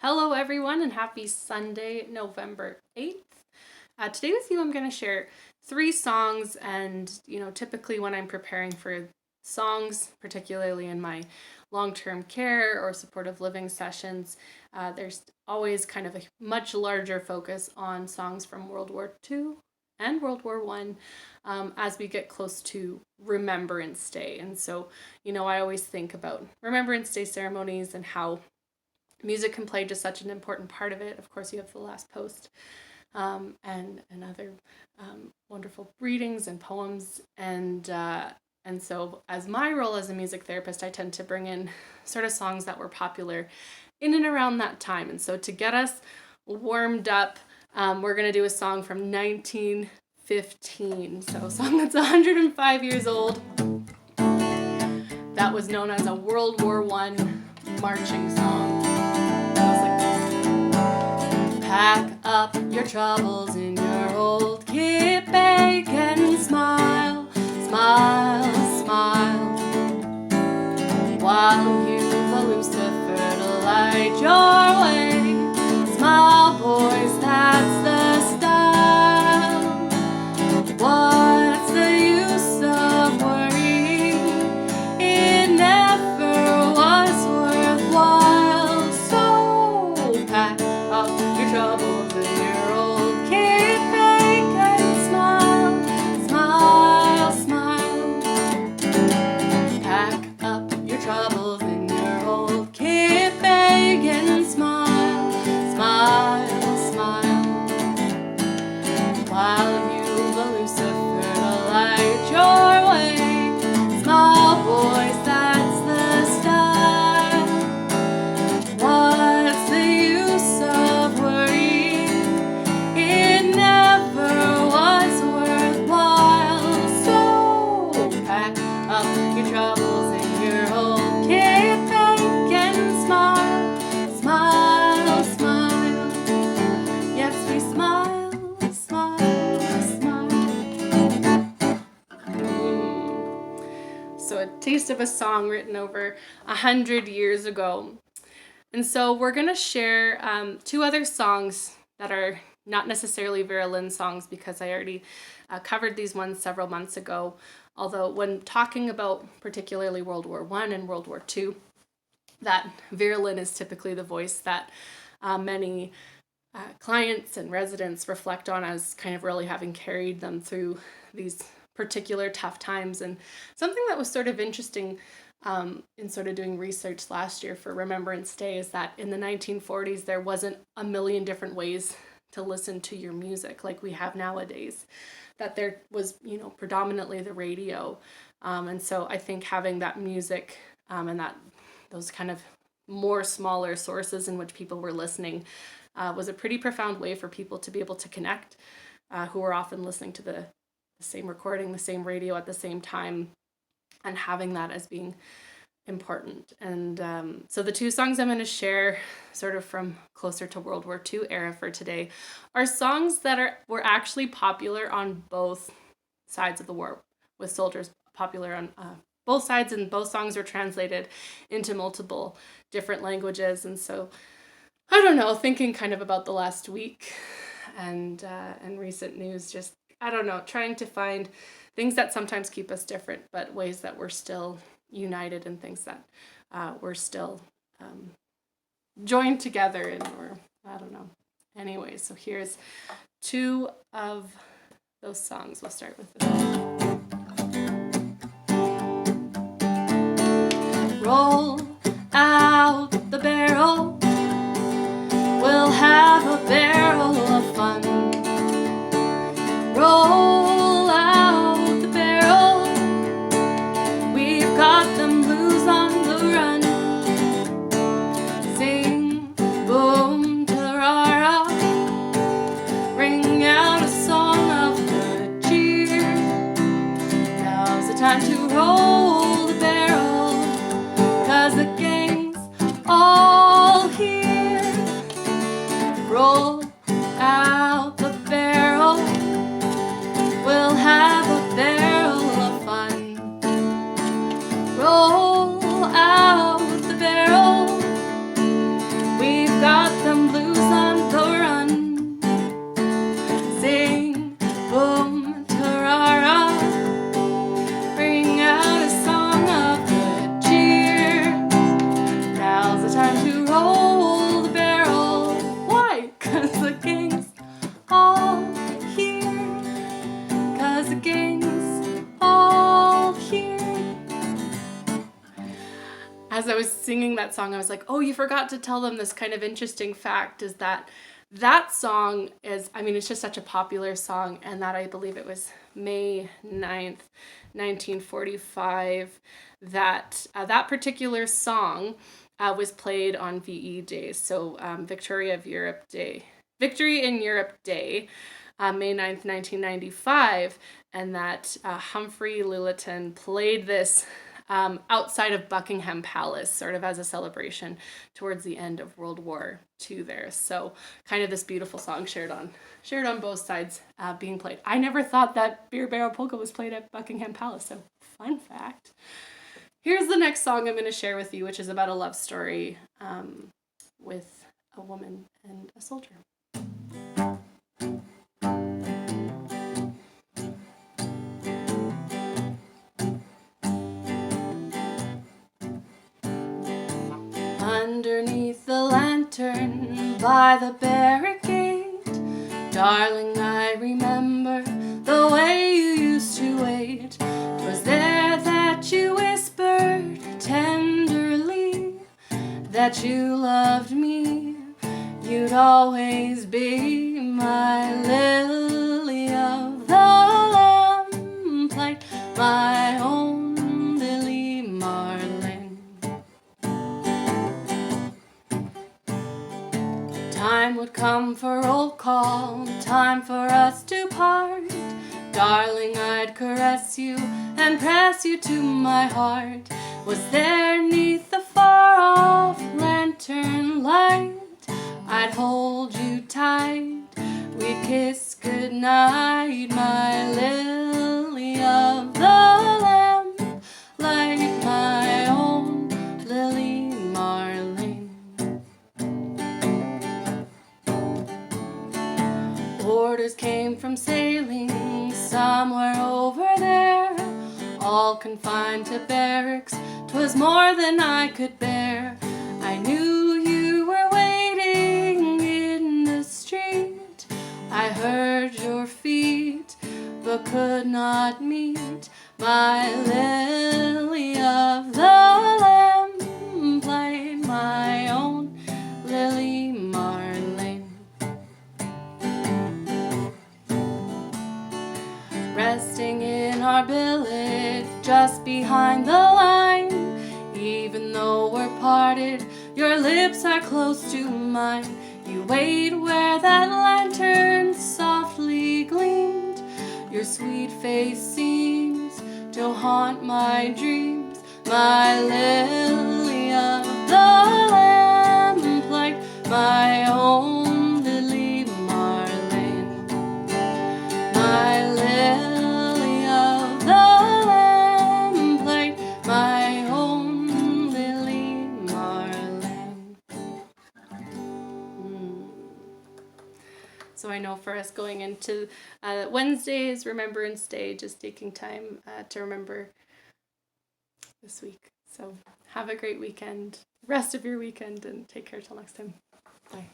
Hello everyone and happy Sunday, November 8th. Today with you I'm going to share 3 songs, and typically when I'm preparing for songs, particularly in my long-term care or supportive living sessions, there's always kind of a much larger focus on songs from World War II and World War I as we get close to Remembrance Day. And so, I always think about Remembrance Day ceremonies and how music can play just such an important part of it. Of course, you have the last post and other wonderful readings and poems. And so as my role as a music therapist, I tend to bring in sort of songs that were popular in and around that time. And so to get us warmed up, we're going to do a song from 1915. So a song that's 105 years old. That was known as a World War I marching song. Pack up your troubles in your old kit bag and smile, smile, smile, while you've a Lucifer to light your way. Smile, boys, that's the style. What's the use of worrying? It never was worthwhile. So pack up your troubles in your old kit bag and smile, smile, smile. Pack up your troubles in your old kit bag and smile, smile, smile, while you've a Lucifer to light your way. Smile, boys, that's the style. What's the use of worrying? It never was worthwhile. So pack up your troubles in your old kit bag and smile, smile, smile. Yes, we smile, smile, smile. So a taste of a song written over 100 years ago. And so we're going to share 2 other songs that are not necessarily Vera Lynn songs, because I already covered these ones several months ago. Although when talking about particularly World War I and World War II, that Vera Lynn is typically the voice that many clients and residents reflect on as kind of really having carried them through these particular tough times. And something that was sort of interesting in sort of doing research last year for Remembrance Day is that in the 1940s, there wasn't a million different ways to listen to your music like we have nowadays, that there was, predominantly the radio. And so I think having that music and that those kind of more smaller sources in which people were listening was a pretty profound way for people to be able to connect, who were often listening to the same recording, the same radio at the same time, and having that as being important. And so the 2 songs I'm going to share sort of from closer to World War II era for today are songs that were actually popular on both sides of the war, with soldiers popular on both sides, and both songs were translated into multiple different languages. And so I don't know, thinking kind of about the last week and recent news, just trying to find things that sometimes keep us different, but ways that we're still united, and things that we're still joined together in, or Anyway, so here's 2 of those songs. We'll start with this. Roll out the barrel, we'll have a barrel of fun. Roll out the barrel, we've got them blues on the run. Sing boom ta-ra-ra, ring out a song of good cheer. Now's the time to roll the barrel, 'cause the gang's all here. Roll out the barrel, we'll have a barrel of fun. Roll out the barrel, we've got was singing that song, I was like, oh, you forgot to tell them this kind of interesting fact, is that that song is, I mean, it's just such a popular song, and that I believe it was May 9th, 1945, that that particular song was played on VE Day, so Victory in Europe Day, May 9th, 1995, and that Humphrey Lilliton played this outside of Buckingham Palace, sort of as a celebration towards the end of World War II there. So kind of this beautiful song shared on both sides being played. I never thought that Beer Barrel Polka was played at Buckingham Palace, so fun fact. Here's the next song I'm going to share with you, which is about a love story with a woman and a soldier. Underneath the lantern by the barricade, darling, I remember the way you used to wait. 'Twas there that you whispered tenderly that you loved me. You'd always be my lily of the lamplight, my own Lili Marlene. Time would come for roll call, time for us to part. Darling, I'd caress you and press you to my heart. Was there 'neath the far-off lantern light, I'd hold you tight, we'd kiss goodnight, my lily of the lamp, like my own Lili Marlene. Orders came from sailing somewhere over there, all confined to barracks, 'twas more than I could bear. I knew you were waiting in the street, I heard your feet, but could not meet, my lily of the lamplight, my own Lili Marlene. Resting in our billet just behind the line, even though we're parted, your lips are close to mine. You wait where that lantern softly gleamed, your sweet face seems to haunt my dreams, my lily of the lamplight, my own Lili Marlene, my lily of the lamplight, my own Lili Marlene. So I know for us going into Wednesday's Remembrance Day, just taking time to remember this week. So have a great weekend, rest of your weekend, and take care till next time. Bye.